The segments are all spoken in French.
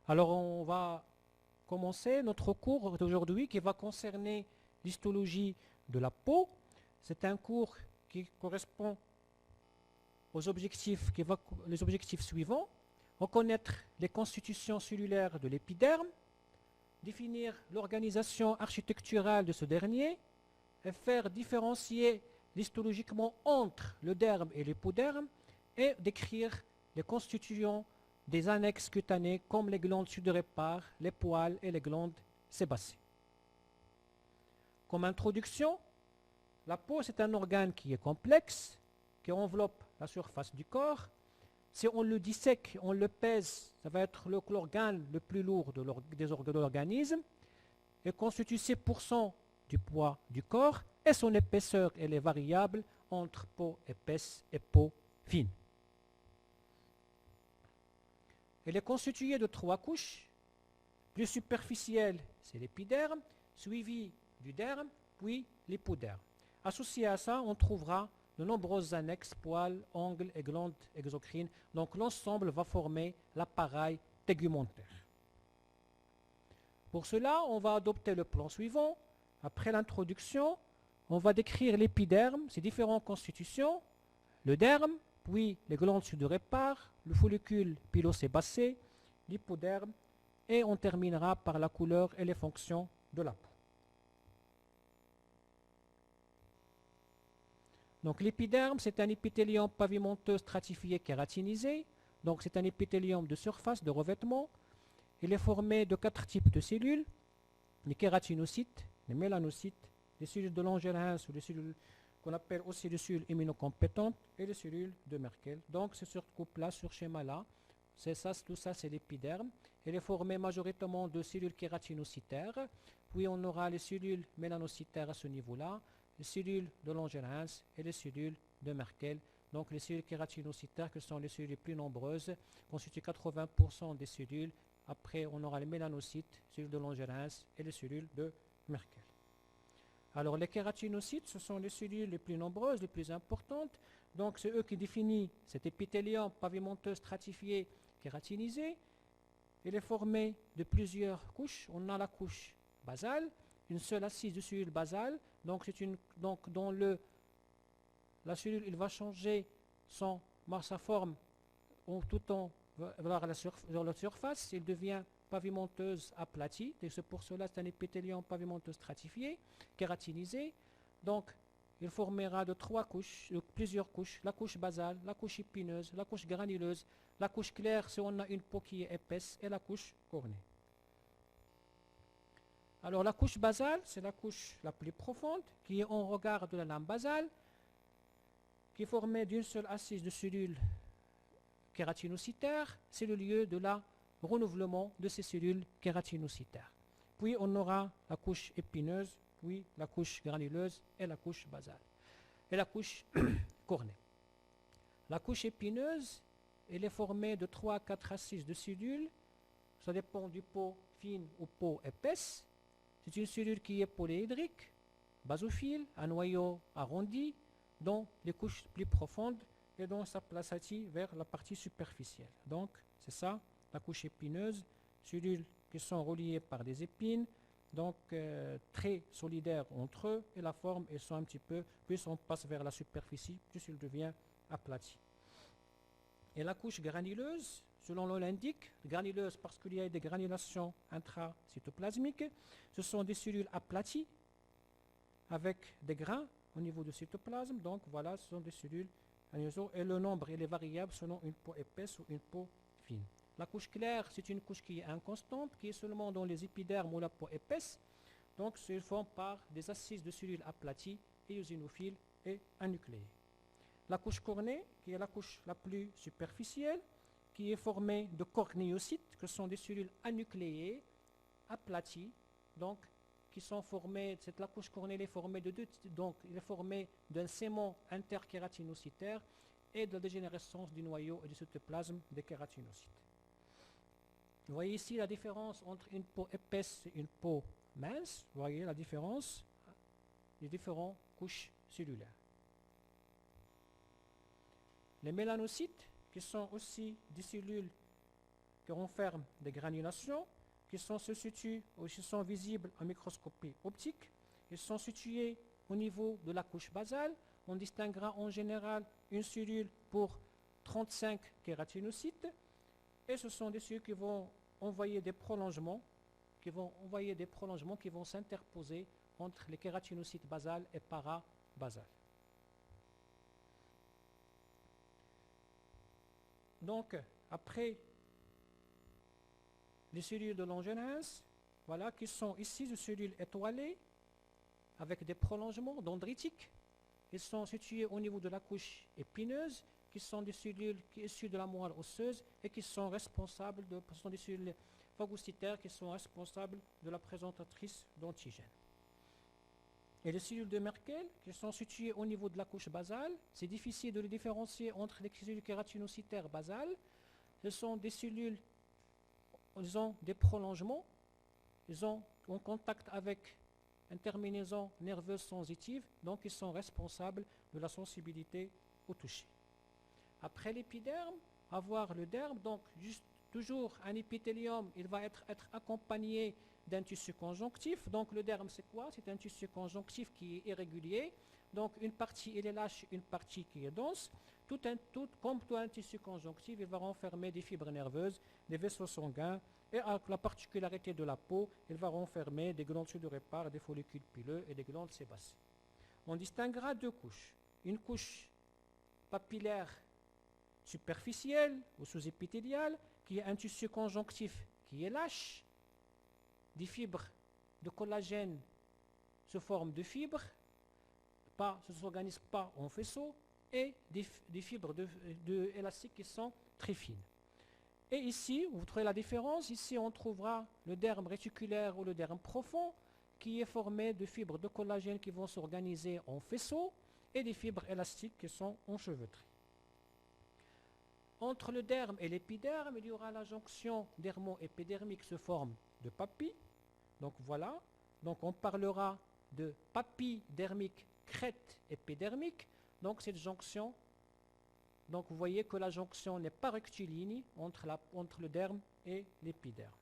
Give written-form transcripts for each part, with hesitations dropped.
Alors on va commencer notre cours d'aujourd'hui qui va concerner l'histologie de la peau. C'est un cours qui correspond aux objectifs, les objectifs suivants. Reconnaître les constitutions cellulaires de l'épiderme, définir l'organisation architecturale de ce dernier et faire différencier histologiquement entre le derme et l'hypoderme et décrire les constituants des annexes cutanées comme les glandes sudorépares, les poils et les glandes sébacées. Comme introduction, la peau c'est un organe qui est complexe, qui enveloppe la surface du corps. Si on le dissèque, on le pèse, ça va être l'organe le plus lourd de l'organisme et constitue 6% du poids du corps et son épaisseur elle est variable entre peau épaisse et peau fine. Elle est constituée de 3 couches. Plus superficielle, c'est l'épiderme, suivi du derme, puis l'hypoderme. Associé à ça, on trouvera de nombreuses annexes, poils, ongles et glandes exocrines. Donc l'ensemble va former l'appareil tégumentaire. Pour cela, on va adopter le plan suivant. Après l'introduction, on va décrire l'épiderme, ses différentes constitutions, le derme, puis les glandes sudorépares, le follicule pilosébacé, l'hypoderme, et on terminera par la couleur et les fonctions de la peau. Donc l'épiderme, c'est un épithélium pavimenteux stratifié kératinisé. Donc c'est un épithélium de surface, de revêtement. Il est formé de 4 types de cellules, les kératinocytes, les mélanocytes, les cellules de Langerhans ou les cellules qu'on appelle aussi les cellules immunocompétentes et les cellules de Merkel. Donc c'est sur coupe-là, sur schéma-là, tout ça c'est l'épiderme. Il est formé majoritairement de cellules kératinocytaires, puis on aura les cellules mélanocytaires à ce niveau-là, les cellules de Langerhans et les cellules de Merkel. Donc les cellules kératinocytaires, qui sont les cellules les plus nombreuses, constituent 80% des cellules. Après, on aura les mélanocytes, cellules de Langerhans et les cellules de Merkel. Alors les kératinocytes, ce sont les cellules les plus nombreuses, les plus importantes. Donc c'est eux qui définissent cet épithélium pavimenteux stratifié kératinisé. Il est formé de plusieurs couches. On a la couche basale, une seule assise de cellules basales. Donc dans la cellule, il va changer sa forme tout en vers la surface. Il devient pavimenteuse aplatie, et c'est pour cela c'est un épithélium pavimenteux stratifié, kératinisé. Donc il formera de 3 couches, de plusieurs couches, la couche basale, la couche épineuse, la couche granuleuse, la couche claire si on a une peau qui est épaisse et la couche cornée. Alors la couche basale, c'est la couche la plus profonde qui est en regard de la lame basale, qui est formée d'une seule assise de cellules kératinocytaires. C'est le lieu de la renouvellement de ces cellules kératinocytaires. Puis on aura la couche épineuse, puis la couche granuleuse et la couche basale. Et la couche cornée. La couche épineuse, elle est formée de 3 à 4 assises de cellules. Ça dépend du peau fine ou peau épaisse. C'est une cellule qui est polyédrique, basophile, à noyau arrondi, dont les couches plus profondes et dont sa plaçatie vers la partie superficielle. Donc, c'est ça, la couche épineuse, cellules qui sont reliées par des épines, donc très solidaires entre eux, et la forme, elles sont un petit peu, plus on passe vers la superficie, plus il devient aplati. Et la couche granuleuse, selon l'on l'indique, granuleuse parce qu'il y a des granulations intracytoplasmiques, ce sont des cellules aplaties avec des grains au niveau du cytoplasme, donc voilà, ce sont des cellules et le nombre il est variable selon une peau épaisse ou une peau fine. La couche claire, c'est une couche qui est inconstante, qui est seulement dans les épidermes ou la peau épaisse, donc se forme par des assises de cellules aplaties, éosinophiles et anucléées. La couche cornée, qui est la couche la plus superficielle, qui est formée de cornéocytes, que sont des cellules anucléées, aplaties, donc qui sont formées, la couche cornée est formée de donc il est formé d'un sément interkératinocytaire et de la dégénérescence du noyau et du cytoplasme des kératinocytes. Vous voyez ici la différence entre une peau épaisse et une peau mince. Vous voyez la différence des différentes couches cellulaires. Les mélanocytes, qui sont aussi des cellules qui renferment des granulations qui se situent ou qui sont visibles en microscopie optique. Ils sont situés au niveau de la couche basale. On distinguera en général une cellule pour 35 kératinocytes. Et ce sont des cellules qui vont envoyer des prolongements, qui vont s'interposer entre les kératinocytes basales et parabasales. Donc, après les cellules de Langerhans, voilà, qui sont ici des cellules étoilées avec des prolongements dendritiques. Ils sont situés au niveau de la couche épineuse, qui sont des cellules issues de la moelle osseuse et qui sont responsables ce sont des cellules phagocytaires qui sont responsables de la présentatrice d'antigènes. Et les cellules de Merkel, qui sont situées au niveau de la couche basale, c'est difficile de les différencier entre les cellules kératinocytaires basales. Ce sont des cellules, ils ont des prolongements, ils ont en contact avec une terminaison nerveuse sensitive, donc ils sont responsables de la sensibilité au toucher. Après l'épiderme, avoir le derme, donc toujours un épithélium, il va être accompagné d'un tissu conjonctif. Donc le derme, c'est quoi? C'est un tissu conjonctif qui est irrégulier. Donc une partie, il est lâche, une partie qui est dense. Comme tout un tissu conjonctif, il va renfermer des fibres nerveuses, des vaisseaux sanguins, et avec la particularité de la peau, il va renfermer des glandes sudorépare, des follicules pileux et des glandes sébacées. On distinguera deux couches. Une couche papillaire superficielle ou sous-épithéliale, qui est un tissu conjonctif qui est lâche. Des fibres de collagène sous forme de fibres, ne s'organisent pas en faisceau, et des fibres de élastiques qui sont très fines. Et ici, vous trouvez la différence, ici on trouvera le derme réticulaire ou le derme profond, qui est formé de fibres de collagène qui vont s'organiser en faisceau, et des fibres élastiques qui sont enchevêtrées. Entre le derme et l'épiderme, il y aura la jonction dermo-épidermique sous forme de papille. Donc voilà, donc on parlera de papille dermique, crête épidermique. Donc cette jonction, donc vous voyez que la jonction n'est pas rectiligne entre le derme et l'épiderme.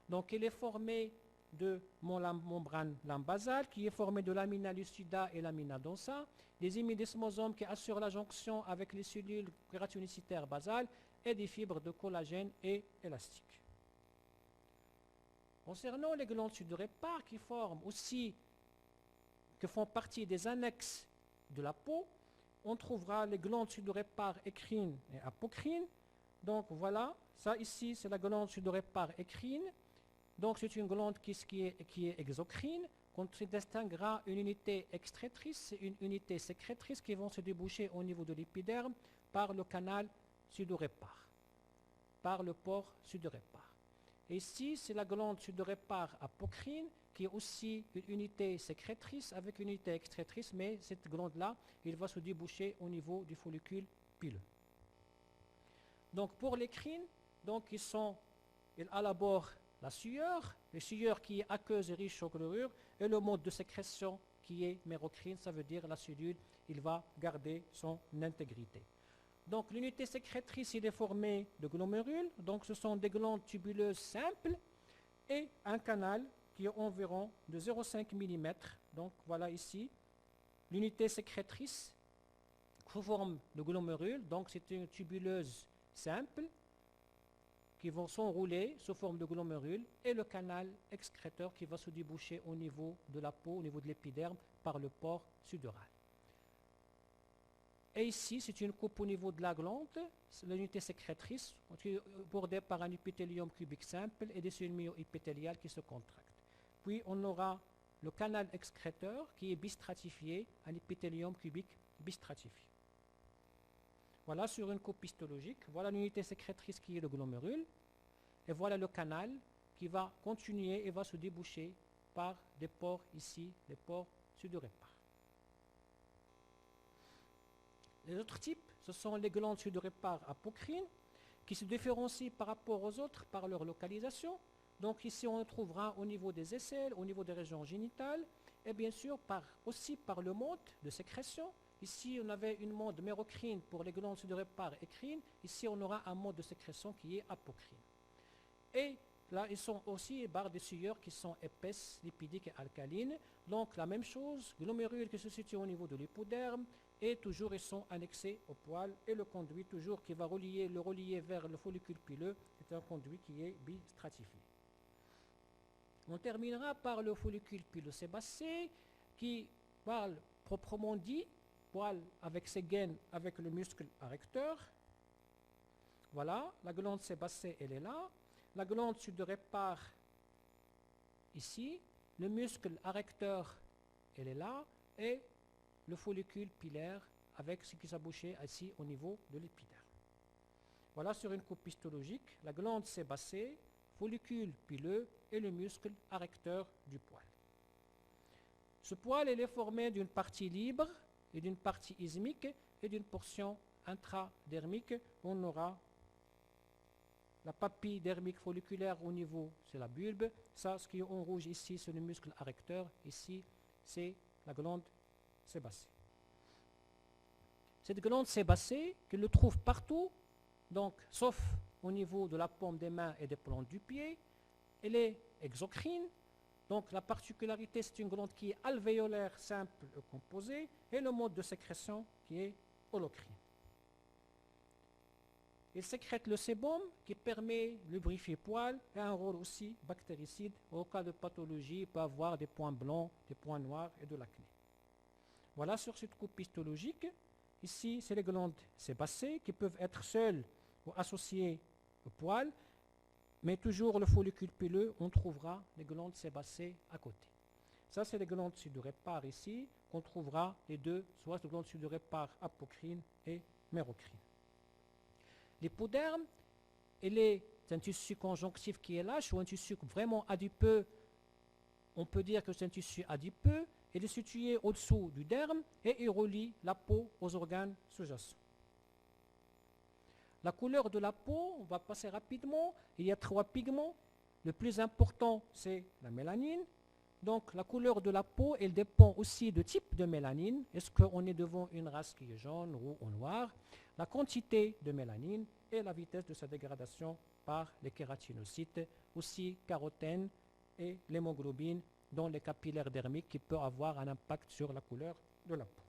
Donc elle est formée de membrane basale qui est formée de lamina lucida et lamina densa, des hémidesmosomes qui assurent la jonction avec les cellules kératinocytaires basales et des fibres de collagène et élastiques. Concernant les glandes sudorépare qui font partie des annexes de la peau, on trouvera les glandes sudorépare écrines et apocrines. Donc voilà, ça ici c'est la glande sudorépare écrine. Donc c'est une glande qui est exocrine, qu'on distinguera une unité extractrice et une unité sécrétrice qui vont se déboucher au niveau de l'épiderme par le canal sudorépare, par le pore sudorépare. Et ici c'est la glande sudorépare apocrine qui est aussi une unité sécrétrice avec une unité extractrice, mais cette glande-là, il va se déboucher au niveau du follicule pileux. Donc pour les crines, donc il élabore la sueur, le sueur qui est aqueuse et riche en chlorure, et le mode de sécrétion qui est mérocrine, ça veut dire la cellule, il va garder son intégrité. Donc l'unité sécrétrice, il est formée de glomérules, donc ce sont des glandes tubuleuses simples, et un canal qui est environ de 0,5 mm. Donc voilà ici, l'unité sécrétrice sous forme de glomérules, donc c'est une tubuleuse simple, qui vont s'enrouler sous forme de glomérules, et le canal excréteur qui va se déboucher au niveau de la peau, au niveau de l'épiderme, par le pore sudoral. Et ici, c'est une coupe au niveau de la glande, l'unité sécrétrice, bordée par un épithélium cubique simple et des cellules myo-épithéliales qui se contractent. Puis on aura le canal excréteur qui est bistratifié, un épithélium cubique bistratifié. Voilà sur une coupe histologique, voilà l'unité sécrétrice qui est le glomérule, et voilà le canal qui va continuer et va se déboucher par des pores ici, les pores sudorépare. Les autres types, ce sont les glandes sudorépare apocrines, qui se différencient par rapport aux autres par leur localisation. Donc ici on le trouvera au niveau des aisselles, au niveau des régions génitales, et bien sûr aussi par le mode de sécrétion. Ici, on avait une mode mérocrine pour les glandes sudorépare écrines. Ici, on aura un mode de sécrétion qui est apocrine. Et là, ils sont aussi barres de sueur qui sont épaisses, lipidiques et alcalines. Donc la même chose, glomérules qui se situent au niveau de l'hypoderme, et toujours ils sont annexés au poil, et le conduit toujours qui va le relier vers le follicule pileux est un conduit qui est bistratifié. On terminera par le follicule pileux sébacé qui parle proprement dit, poil avec ses gaines avec le muscle arrecteur. Voilà, la glande sébacée elle est là, la glande sudorépare ici, le muscle arrecteur elle est là, et le follicule pilaire avec ce qui s'abouchait ici au niveau de l'épiderme. Voilà sur une coupe histologique, la glande sébacée, follicule pileux et le muscle arrecteur du poil. Ce poil il est formé d'une partie libre et d'une partie isthmique et d'une portion intradermique. On aura la papille dermique folliculaire au niveau, c'est la bulbe. Ça, ce qui est en rouge ici, c'est le muscle arrecteur. Ici, c'est la glande sébacée. Cette glande sébacée, qu'on le trouve partout, donc, sauf au niveau de la paume des mains et des plantes du pied, elle est exocrine. Donc la particularité, c'est une glande qui est alvéolaire, simple et composée, et le mode de sécrétion qui est holocrine. Il sécrète le sébum qui permet de lubrifier poil et a un rôle aussi bactéricide. Au cas de pathologie, il peut avoir des points blancs, des points noirs et de l'acné. Voilà sur cette coupe histologique. Ici, c'est les glandes sébacées qui peuvent être seules ou associées au poil, mais toujours le follicule pileux, on trouvera les glandes sébacées à côté. Ça, c'est les glandes sudorépare ici, qu'on trouvera les deux, soit les glandes sudorépare apocrine et mérocrine. L'hypoderme, il est un tissu conjonctif qui est lâche ou un tissu vraiment adipeux. On peut dire que c'est un tissu adipeux. Il est situé au-dessous du derme et il relie la peau aux organes sous-jacents. La couleur de la peau, on va passer rapidement. Il y a 3 pigments. Le plus important, c'est la mélanine. Donc la couleur de la peau, elle dépend aussi du type de mélanine. Est-ce qu'on est devant une race qui est jaune, roux ou noire? La quantité de mélanine et la vitesse de sa dégradation par les kératinocytes, aussi carotène et l'hémoglobine dans les capillaires dermiques qui peut avoir un impact sur la couleur de la peau.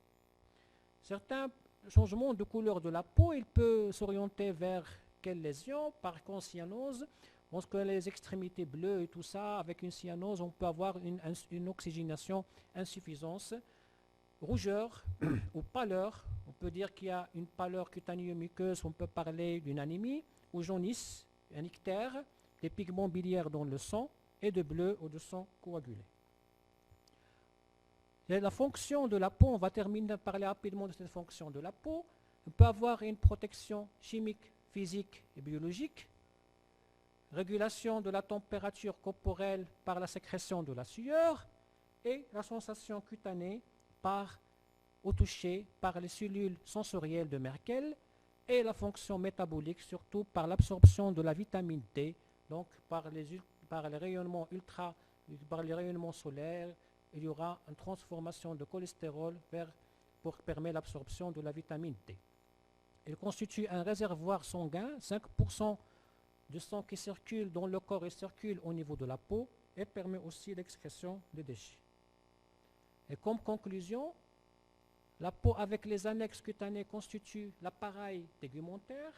Certains changements de couleur de la peau, il peut s'orienter vers quelle lésion? Par contre, cyanose. Parce que les extrémités bleues et tout ça, avec une cyanose, on peut avoir une oxygénation, insuffisance, rougeur ou pâleur. On peut dire qu'il y a une pâleur cutanée muqueuse, on peut parler d'une anémie, ou jaunisse, un ictère, des pigments biliaires dans le sang et de bleu ou de sang coagulé. Et la fonction de la peau, on va terminer de parler rapidement de cette fonction de la peau. On peut avoir une protection chimique, physique et biologique, régulation de la température corporelle par la sécrétion de la sueur et la sensation cutanée au toucher par les cellules sensorielles de Merkel et la fonction métabolique surtout par l'absorption de la vitamine D, donc par les rayonnements solaires. Il y aura une transformation de cholestérol pour permettre l'absorption de la vitamine D. Il constitue un réservoir sanguin, 5% de sang qui circule dans le corps et circule au niveau de la peau et permet aussi l'excrétion de déchets. Et comme conclusion, la peau avec les annexes cutanées constitue l'appareil tégumentaire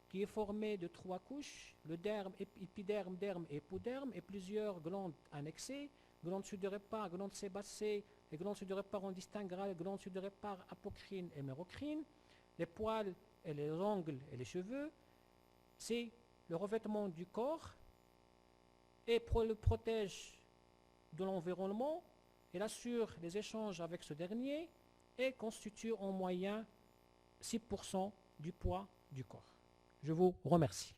qui est formé de 3 couches, le derme, épiderme, derme et hypoderme et plusieurs glandes annexées, glandes sudorépare, glandes sébacées, les glandes sudorépare on distinguera les glandes sudorépare apocrine et mérocrine, les poils et les ongles et les cheveux. C'est le revêtement du corps et le protège de l'environnement. Il assure les échanges avec ce dernier et constitue en moyenne 6% du poids du corps. Je vous remercie.